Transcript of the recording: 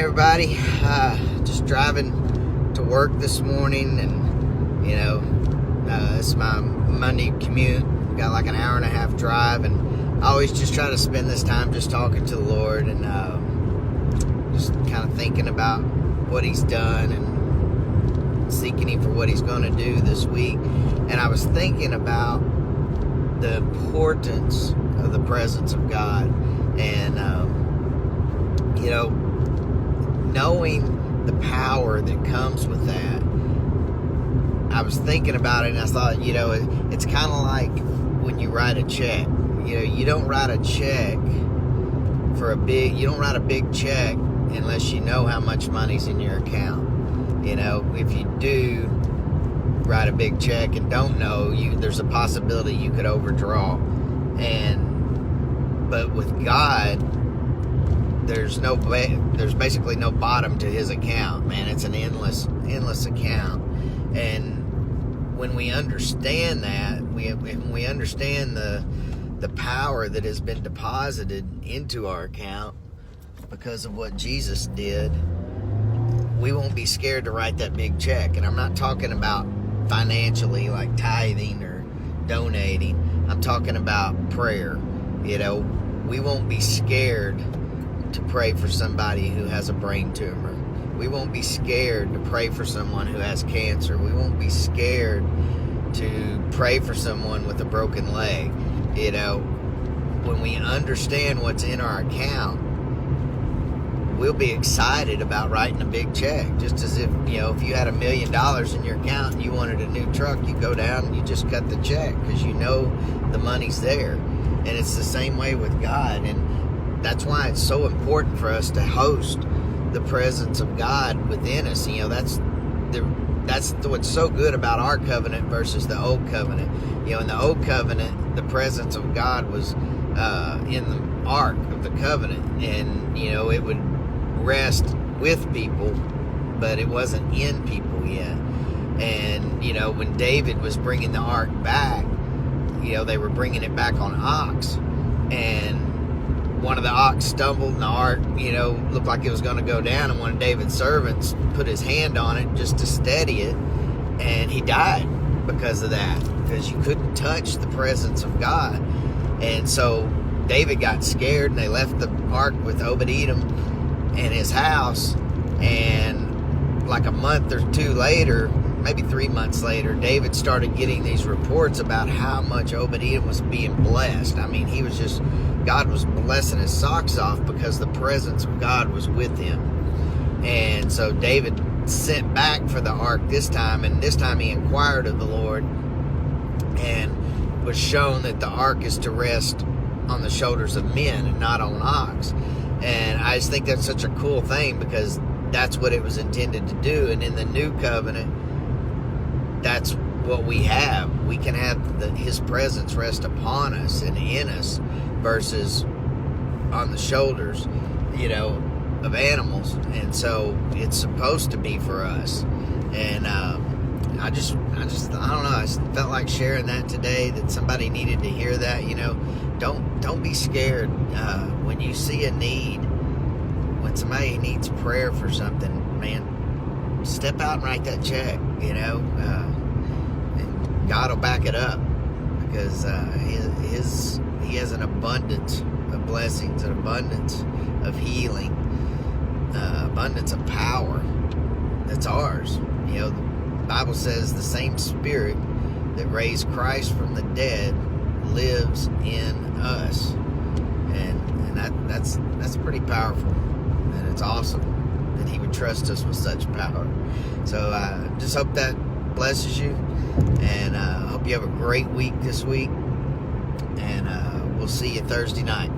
everybody. Just driving to work this morning, and it's my Monday commute. Got like an hour and a half drive, and I always just try to spend this time just talking to the Lord and just kind of thinking about what He's done and seeking Him for what He's going to do this week. And I was thinking about the importance of the presence of God, and knowing the power that comes with that. I was thinking about it, and I thought, it's kind of like when you write a check. You don't write a check you don't write a big check unless you know how much money's in your account. If you do write a big check and don't know, there's a possibility you could overdraw. But with God, there's basically no bottom to His account, man. It's an endless account. And when we understand that, when we understand the power that has been deposited into our account because of what Jesus did, we won't be scared to write that big check. And I'm not talking about financially, like tithing or donating. I'm talking about prayer. We won't be scared to pray for somebody who has a brain tumor. We won't be scared to pray for someone who has cancer. We won't be scared to pray for someone with a broken leg. When we understand what's in our account, we'll be excited about writing a big check. Just as if you had $1 million in your account and you wanted a new truck, you go down and you just cut the check because you know the money's there. And it's the same way with God. And that's why it's so important for us to host the presence of God within us. That's what's so good about our covenant versus the old covenant. In the old covenant, the presence of God was in the ark of the covenant, and it would rest with people, but it wasn't in people yet. And when David was bringing the ark back, they were bringing it back on ox, and one of the ox stumbled, and the ark, looked like it was going to go down, and one of David's servants put his hand on it just to steady it, and he died because of that, because you couldn't touch the presence of God. And so David got scared, and they left the ark with Obed-Edom in his house, and like a month or two later, maybe 3 months later, David started getting these reports about how much Obed-Edom was being blessed. I mean, God was blessing his socks off because the presence of God was with him. And so David sent back for the ark this time, and this time he inquired of the Lord and was shown that the ark is to rest on the shoulders of men and not on ox. And I just think that's such a cool thing, because that's what it was intended to do. And in the new covenant, that's what we have. We can have His presence rest upon us and in us versus on the shoulders, of animals. And so it's supposed to be for us. And I don't know. I just felt like sharing that today, that somebody needed to hear that. Don't be scared when you see a need, when somebody needs prayer for something, man. Step out and write that check. And God will back it up, because He has an abundance of blessings, an abundance of healing, abundance of power that's ours. The Bible says the same Spirit that raised Christ from the dead lives in us, and that's pretty powerful, and it's awesome that He would trust us with such power. So I just hope that blesses you, and I hope you have a great week this week, and we'll see you Thursday night.